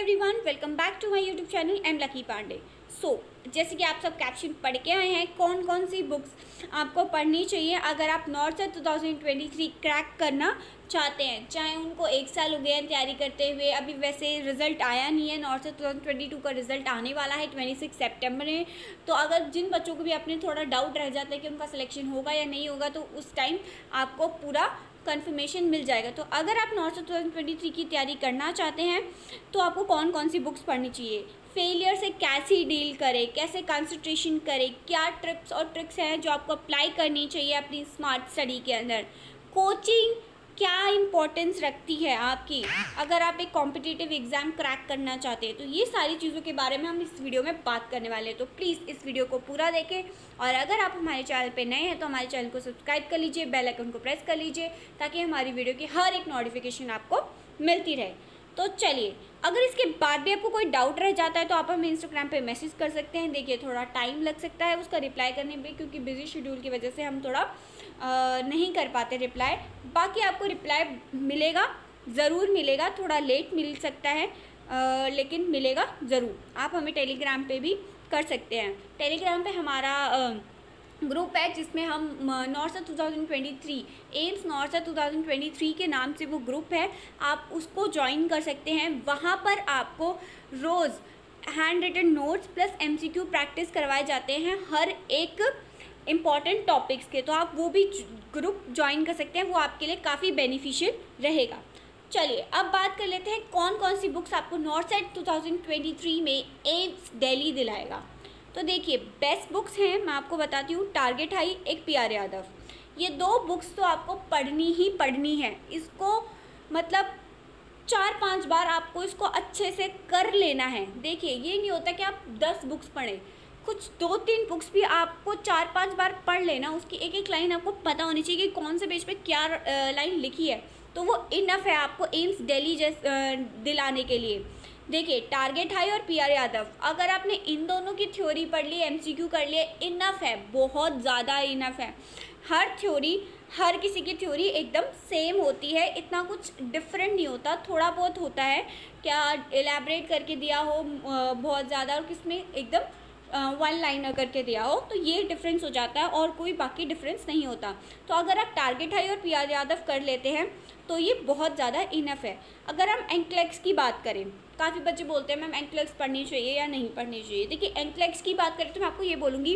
Everyone, welcome back to my YouTube channel. I am Lucky Pandey. जैसे कि आप सब कैप्शन पढ़ के आए हैं, कौन कौन सी बुक्स आपको पढ़नी चाहिए अगर आप नॉर्सर 2023 क्रैक करना चाहते हैं। चाहे उनको 1 साल हो गए हैं तैयारी करते हुए, अभी वैसे रिज़ल्ट आया नहीं है। नॉर्सर 2022 का रिज़ल्ट आने वाला है 26 सितंबर में। तो अगर जिन बच्चों को भी अपने थोड़ा डाउट रह जाता है कि उनका सिलेक्शन होगा या नहीं होगा, तो उस टाइम आपको पूरा कंफर्मेशन मिल जाएगा। तो अगर आप नॉर्सर 2023 की तैयारी करना चाहते हैं तो आपको कौन कौन सी बुक्स पढ़नी चाहिए, फेलियर से कैसे डील करें, कैसे कंसंट्रेशन करें, क्या टिप्स और ट्रिक्स हैं जो आपको अप्लाई करनी चाहिए अपनी स्मार्ट स्टडी के अंदर, कोचिंग क्या इम्पोर्टेंस रखती है आपकी अगर आप एक कॉम्पिटिटिव एग्ज़ाम क्रैक करना चाहते हैं। तो ये सारी चीज़ों के बारे में हम इस वीडियो में बात करने वाले हैं। तो प्लीज़ इस वीडियो को पूरा देखें, और अगर आप हमारे चैनल पे नए हैं तो हमारे चैनल को सब्सक्राइब कर लीजिए, बेल आइकन को प्रेस कर लीजिए, ताकि हमारी वीडियो की हर एक नोटिफिकेशन आपको मिलती रहे। तो चलिए, अगर इसके बाद भी आपको कोई डाउट रह जाता है तो आप हमें इंस्टाग्राम पे मैसेज कर सकते हैं। देखिए, थोड़ा टाइम लग सकता है उसका रिप्लाई करने में, क्योंकि बिजी शेड्यूल की वजह से हम थोड़ा नहीं कर पाते रिप्लाई। बाकी आपको रिप्लाई मिलेगा, ज़रूर मिलेगा, थोड़ा लेट मिल सकता है लेकिन मिलेगा ज़रूर। आप हमें टेलीग्राम पे भी कर सकते हैं। टेलीग्राम पे हमारा ग्रुप है जिसमें हम नॉर्सर 2023 एम्स नॉर्सर 2023 के नाम से वो ग्रुप है, आप उसको ज्वाइन कर सकते हैं। वहाँ पर आपको रोज़ hand written notes plus MCQ practice करवाए जाते हैं हर एक इम्पॉर्टेंट टॉपिक्स के। तो आप वो भी ग्रुप ज्वाइन कर सकते हैं, वो आपके लिए काफ़ी बेनिफिशियल रहेगा। चलिए, अब बात कर लेते हैं कौन कौन सी बुक्स आपको नॉर्सर 2023 में एम्स दिल्ली दिलाएगा। तो देखिए, बेस्ट बुक्स हैं, मैं आपको बताती हूँ, टारगेट हाई, एक PR यादव। ये 2 बुक्स तो आपको पढ़नी ही पढ़नी है। इसको मतलब 4-5 बार आपको इसको अच्छे से कर लेना है। देखिए, ये नहीं होता कि आप 10 बुक्स पढ़ें, कुछ 2-3 बुक्स भी आपको 4-5 बार पढ़ लेना। उसकी एक एक लाइन आपको पता होनी चाहिए कि कौन से पेज पे क्या लाइन लिखी है, तो वो इनफ है आपको एम्स दिल्ली दिलाने के लिए। देखिए, टारगेट हाई और PR यादव, अगर आपने इन दोनों की थ्योरी पढ़ ली, MCQ कर लिए, इनफ है, बहुत ज़्यादा इनफ है। हर किसी की थ्योरी एकदम सेम होती है, इतना कुछ डिफरेंट नहीं होता, थोड़ा बहुत होता है, क्या एलैबोरेट करके दिया हो बहुत ज़्यादा, और किसमें एकदम 1 लाइनर करके दिया हो, तो ये डिफरेंस हो जाता है, और कोई बाकी डिफरेंस नहीं होता। तो अगर आप टारगेट हाई और PR यादव कर लेते हैं तो ये बहुत ज़्यादा इनफ है। अगर हम एंक्लेक्स की बात करें, काफ़ी बच्चे बोलते हैं मैम एंक्लेक्स पढ़नी चाहिए या नहीं पढ़नी चाहिए। देखिए, एंक्लेक्स की बात करें तो मैं आपको ये बोलूँगी,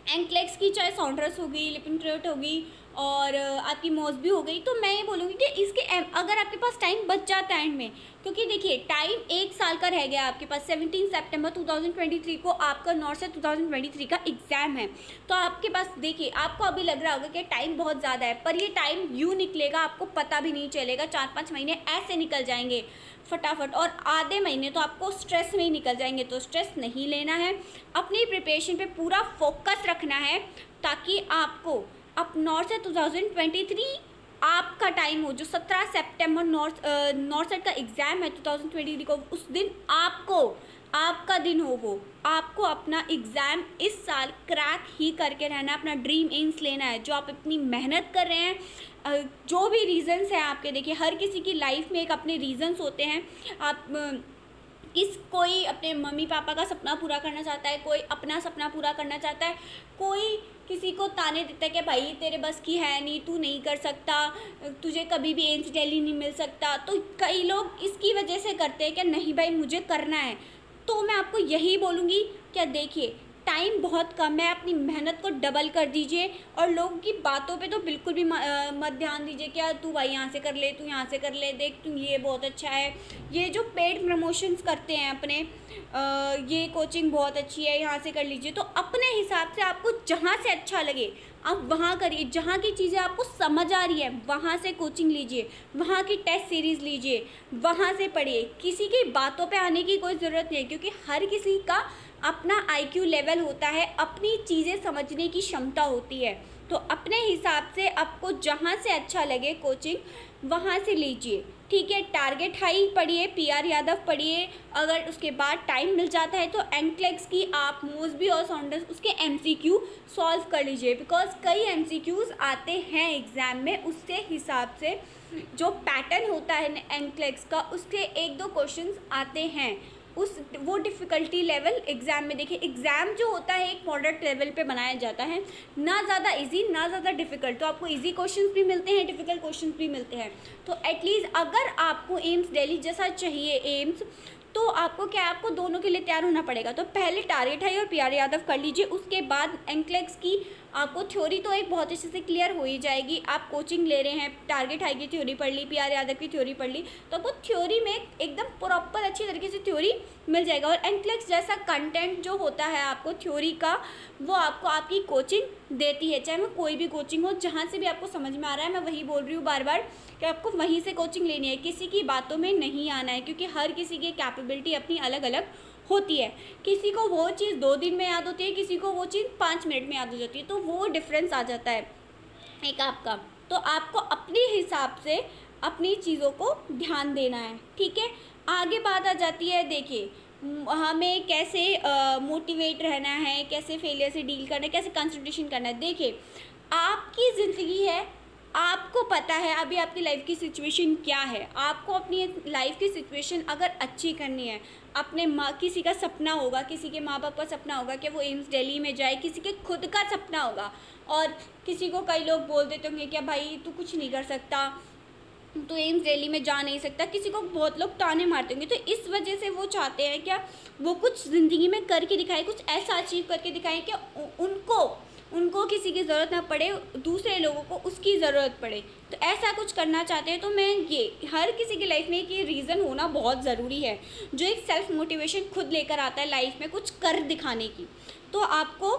एंक्लेक्स की चाहे सॉन्ड्रस होगी, लिपिंट्रोट होगी और आपकी मॉसबी हो गई, तो मैं ये बोलूँगी कि इसके अगर आपके पास टाइम बच जाता है एंड में, क्योंकि देखिए टाइम 1 साल का रह गया आपके पास। 17 सितंबर 2023 को आपका नॉर्सर 2023 का एग्ज़ाम है। तो आपके पास, देखिए, आपको अभी लग रहा होगा कि टाइम बहुत ज़्यादा है, पर ये टाइम यूँ निकलेगा आपको पता भी नहीं चलेगा। 4-5 महीने ऐसे निकल जाएंगे फटाफट, और आधे महीने तो आपको स्ट्रेस में ही निकल जाएंगे। तो स्ट्रेस नहीं लेना है, अपनी प्रिपरेशन पे पूरा फोकस रखना है, ताकि आपको अब नॉर्सर 2023 आपका टाइम हो, जो 17 सितंबर नॉर्सर का एग्ज़ाम है 2023 को, उस दिन आपका दिन हो, वो आपको अपना एग्ज़ाम इस साल क्रैक ही करके रहना है, अपना ड्रीम एम्स लेना है। जो आप इतनी मेहनत कर रहे हैं, जो भी रीज़न्स हैं आपके, देखिए हर किसी की लाइफ में एक अपने रीज़न्स होते हैं। आप कोई अपने मम्मी पापा का सपना पूरा करना चाहता है, कोई अपना सपना पूरा करना चाहता है, कोई किसी को ताने देता है कि भाई तेरे बस की है नहीं, तू नहीं कर सकता, तुझे कभी भी एम्स दिल्ली नहीं मिल सकता। तो कई लोग इसकी वजह से करते हैं कि नहीं भाई मुझे करना है। तो मैं आपको यही बोलूँगी कि देखिए, टाइम बहुत कम है, अपनी मेहनत को डबल कर दीजिए, और लोगों की बातों पे तो बिल्कुल भी मत ध्यान दीजिए कि तू भाई यहाँ से कर ले, तू यहाँ से कर ले, देख तू ये बहुत अच्छा है। ये जो पेड प्रमोशंस करते हैं अपने, ये कोचिंग बहुत अच्छी है, यहाँ से कर लीजिए, तो अपने हिसाब से आपको जहाँ से अच्छा लगे आप वहाँ करिए। जहाँ की चीज़ें आपको समझ आ रही है वहाँ से कोचिंग लीजिए, वहाँ की टेस्ट सीरीज़ लीजिए, वहाँ से पढ़िए। किसी की बातों पे आने की कोई ज़रूरत नहीं है, क्योंकि हर किसी का अपना IQ लेवल होता है, अपनी चीज़ें समझने की क्षमता होती है। तो अपने हिसाब से आपको जहाँ से अच्छा लगे कोचिंग, वहाँ से लीजिए, ठीक है। टारगेट हाई पढ़िए, पीआर यादव पढ़िए। अगर उसके बाद टाइम मिल जाता है तो एनक्लेक्स की आप मोस्बी और सॉन्डर्स उसके एमसीक्यू सॉल्व कर लीजिए, बिकॉज कई एमसीक्यूज़ आते हैं एग्ज़ाम में, उससे हिसाब से जो पैटर्न होता है एनक्लेक्स का उसके 1-2 क्वेश्चंस आते हैं। वो डिफ़िकल्टी लेवल एग्ज़ाम में, देखिए एग्ज़ाम जो होता है एक मॉडरेट लेवल पे बनाया जाता है, ना ज़्यादा इजी ना ज़्यादा डिफ़िकल्ट। तो आपको इजी क्वेश्चंस भी मिलते हैं, डिफ़िकल्ट क्वेश्चंस भी मिलते हैं। तो एटलीस्ट अगर आपको एम्स दिल्ली जैसा चाहिए एम्स, तो आपको क्या है, आपको दोनों के लिए तैयार होना पड़ेगा। तो पहले टारगेट हाई और पीआर यादव कर लीजिए, उसके बाद एनक्लेक्स की आपको थ्योरी तो एक बहुत अच्छे से क्लियर हो ही जाएगी। आप कोचिंग ले रहे हैं, टारगेट हाई की थ्योरी पढ़ ली, पीआर यादव की थ्योरी पढ़ ली, तो आपको थ्योरी में एकदम प्रॉपर अच्छी तरीके से थ्योरी मिल जाएगा। और एनक्लेक्स जैसा कंटेंट जो होता है आपको थ्योरी का, वो आपको आपकी कोचिंग देती है, चाहे वो कोई भी कोचिंग हो, जहाँ से भी आपको समझ में आ रहा है। मैं वही बोल रही हूँ बार बार कि आपको वहीं से कोचिंग लेनी है, किसी की बातों में नहीं आना है, क्योंकि हर किसी की कैपेबिलिटी अपनी अलग अलग होती है। किसी को वो चीज़ 2 दिन में याद होती है, किसी को वो चीज़ 5 मिनट में याद हो जाती है, तो वो डिफरेंस आ जाता है एक आपका। तो आपको अपने हिसाब से अपनी चीज़ों को ध्यान देना है, ठीक है। आगे बात आ जाती है, देखिए हमें कैसे मोटिवेट रहना है, कैसे फेलियर से डील करना है, कैसे कंसंट्रेशन करना है। देखिए आपकी ज़िंदगी है, आपको पता है अभी आपकी लाइफ की सिचुएशन क्या है। आपको अपनी लाइफ की सिचुएशन अगर अच्छी करनी है, अपने किसी का सपना होगा, किसी के माँ बाप का सपना होगा कि वो एम्स दिल्ली में जाए, किसी के खुद का सपना होगा, और किसी को कई लोग बोल देते होंगे कि भाई तू कुछ नहीं कर सकता, तो एम्स दिल्ली में जा नहीं सकता, किसी को बहुत लोग ताने मारते होंगे। तो इस वजह से वो चाहते हैं क्या, वो कुछ ज़िंदगी में करके दिखाए, कुछ ऐसा अचीव करके दिखाएं कि उनको किसी की ज़रूरत ना पड़े, दूसरे लोगों को उसकी ज़रूरत पड़े। तो ऐसा कुछ करना चाहते हैं। तो मैं ये हर किसी की लाइफ में एक ये रीज़न होना बहुत ज़रूरी है, जो एक सेल्फ मोटिवेशन खुद लेकर आता है लाइफ में कुछ कर दिखाने की। तो आपको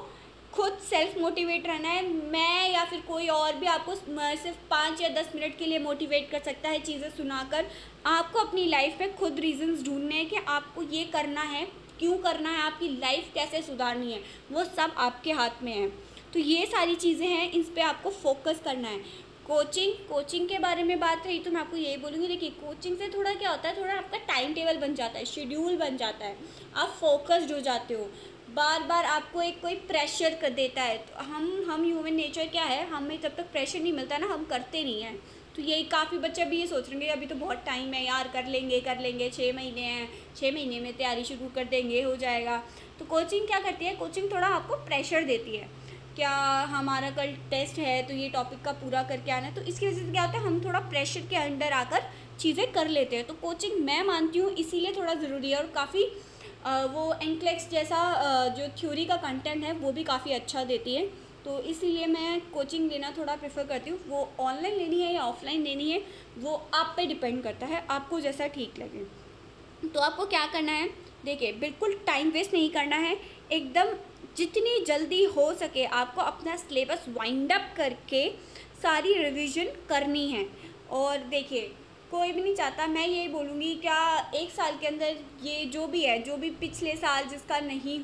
खुद सेल्फ मोटिवेट रहना है। मैं या फिर कोई और भी आपको सिर्फ 5 या 10 मिनट के लिए मोटिवेट कर सकता है चीज़ें सुनाकर। आपको अपनी लाइफ में खुद रीजंस ढूंढने हैं कि आपको ये करना है, क्यों करना है, आपकी लाइफ कैसे सुधारनी है, वो सब आपके हाथ में है। तो ये सारी चीज़ें हैं, इस पर आपको फोकस करना है। कोचिंग के बारे में बात रही तो मैं आपको यही बोलूँगी, देखिए कोचिंग से थोड़ा क्या होता है, थोड़ा आपका टाइम टेबल बन जाता है, शेड्यूल बन जाता है, आप फोकस्ड हो जाते हो। बार बार आपको एक कोई प्रेशर कर देता है। तो हम ह्यूमन नेचर क्या है, हमें जब तक प्रेशर नहीं मिलता ना, हम करते नहीं हैं। तो यही काफ़ी बच्चे भी ये सोच रहे हैं अभी तो बहुत टाइम है यार, कर लेंगे 6 महीने हैं, 6 महीने में तैयारी शुरू कर देंगे, हो जाएगा। तो कोचिंग क्या करती है, कोचिंग थोड़ा आपको प्रेशर देती है, क्या हमारा कल टेस्ट है तो ये टॉपिक का पूरा करके आना है। तो इसकी वजह से क्या होता है, हम थोड़ा प्रेशर के अंडर आकर चीज़ें कर लेते हैं। तो कोचिंग मैं मानती हूँ इसीलिए थोड़ा ज़रूरी है, और काफ़ी वो एनक्लेक्स जैसा जो थ्योरी का कंटेंट है वो भी काफ़ी अच्छा देती है। तो इसीलिए मैं कोचिंग लेना थोड़ा प्रेफर करती हूँ। वो ऑनलाइन लेनी है या ऑफलाइन लेनी है वो आप पे डिपेंड करता है, आपको जैसा ठीक लगे। तो आपको क्या करना है, देखिए बिल्कुल टाइम वेस्ट नहीं करना है, एकदम जितनी जल्दी हो सके आपको अपना सिलेबस वाइंड अप करके सारी रिवीजन करनी है। और देखिए कोई भी नहीं चाहता, मैं यही बोलूँगी क्या 1 साल के अंदर ये जो भी है, जो भी पिछले साल जिसका नहीं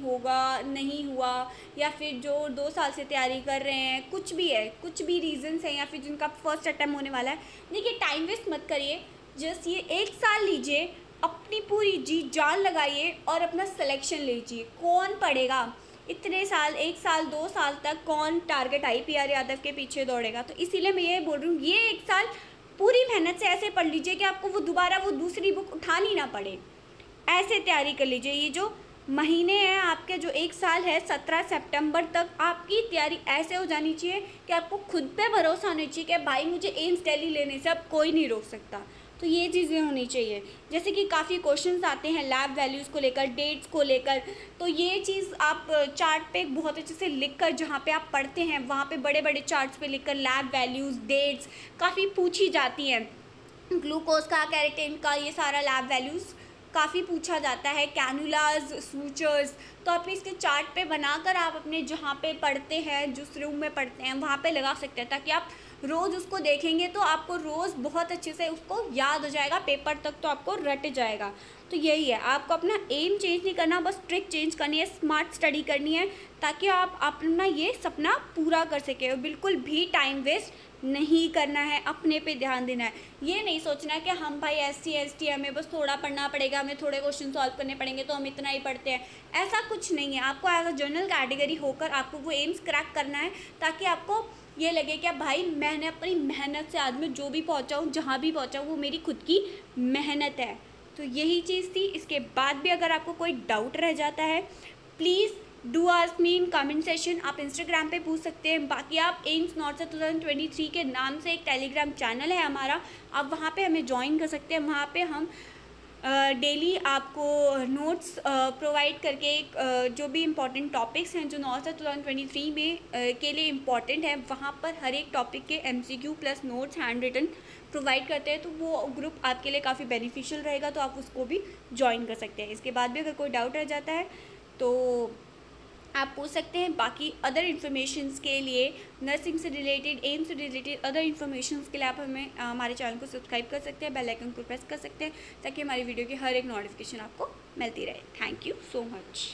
हुआ, या फिर जो 2 साल से तैयारी कर रहे हैं, कुछ भी है, कुछ भी रीजंस हैं, या फिर जिनका फर्स्ट अटेम्प्ट होने वाला है, देखिए टाइम वेस्ट मत करिए। जस्ट ये 1 साल लीजिए, अपनी पूरी जी जान लगाइए और अपना सिलेक्शन लीजिए। कौन पढ़ेगा इतने साल, 1 साल 2 साल तक कौन टारगेट आई पीआर यादव के पीछे दौड़ेगा। तो इसीलिए मैं ये बोल रही हूँ, ये 1 साल पूरी मेहनत से ऐसे पढ़ लीजिए कि आपको वो दोबारा वो दूसरी बुक उठानी ना पड़े, ऐसे तैयारी कर लीजिए। ये जो महीने हैं आपके, जो 1 साल है, 17 सितंबर तक आपकी तैयारी ऐसे हो जानी चाहिए कि आपको खुद पे भरोसा होना चाहिए कि भाई मुझे एम्स दिल्ली लेने से अब कोई नहीं रोक सकता। तो ये चीज़ें होनी चाहिए। जैसे कि काफ़ी क्वेश्चंस आते हैं लैब वैल्यूज़ को लेकर, डेट्स को लेकर, तो ये चीज़ आप चार्ट पे बहुत अच्छे से लिखकर, जहाँ पे आप पढ़ते हैं वहाँ पे बड़े बड़े चार्ट्स पे लिखकर लैब वैल्यूज़, डेट्स काफ़ी पूछी जाती हैं। ग्लूकोज का, कैरेटिन का, ये सारा लैब वैल्यूज़ काफ़ी पूछा जाता है, कैनुलाज, सूचर्स। तो आप इसके चार्ट पे बनाकर आप अपने जहाँ पे पढ़ते हैं, जिस रूम में पढ़ते हैं वहाँ पे लगा सकते हैं, ताकि आप रोज़ उसको देखेंगे तो आपको रोज़ बहुत अच्छे से उसको याद हो जाएगा, पेपर तक तो आपको रट जाएगा। तो यही है, आपको अपना एम चेंज नहीं करना, बस ट्रिक चेंज करनी है, स्मार्ट स्टडी करनी है, ताकि आप अपना ये सपना पूरा कर सकें और बिल्कुल भी टाइम वेस्ट नहीं करना है, अपने पे ध्यान देना है। ये नहीं सोचना कि हम भाई SC ST हमें बस थोड़ा पढ़ना पड़ेगा, हमें थोड़े क्वेश्चन सॉल्व करने पड़ेंगे तो हम इतना ही पढ़ते हैं, ऐसा कुछ नहीं है। आपको एज अ जनरल कैटेगरी होकर आपको वो एम्स क्रैक करना है, ताकि आपको ये लगे कि भाई मैंने अपनी मेहनत से आज मैं जो भी पहुँचा हूँ, जहाँ भी पहुँचा हूँ, वो मेरी खुद की मेहनत है। तो यही चीज़ थी। इसके बाद भी अगर आपको कोई डाउट रह जाता है, please do ask me in comment session. आप इंस्टाग्राम पे पूछ सकते हैं। बाकी आप एम्स नॉर्थ 2023 के नाम से एक टेलीग्राम चैनल है हमारा, आप वहाँ पे हमें ज्वाइन कर सकते हैं। वहाँ पे हम डेली आपको नोट्स प्रोवाइड करके जो भी इम्पोर्टेंट टॉपिक्स हैं जो नॉर्थ 2023 में के लिए इम्पॉर्टेंट है, वहाँ पर हर एक टॉपिक के MCQ plus notes handwritten provide करते हैं। तो वो ग्रुप आपके लिए काफ़ी बेनिफिशियल रहेगा, तो आप उसको भी ज्वाइन कर सकते हैं। इसके बाद भी अगर कोई डाउट रह जाता है तो आप पूछ सकते हैं। बाकी अदर इन्फॉर्मेशंस के लिए, नर्सिंग से रिलेटेड, एम्स से रिलेटेड अदर इन्फॉर्मेशंस के लिए आप हमें हमारे चैनल को सब्सक्राइब कर सकते हैं, बेल आइकन को प्रेस कर सकते हैं, ताकि हमारी वीडियो की हर एक नोटिफिकेशन आपको मिलती रहे। Thank you so much.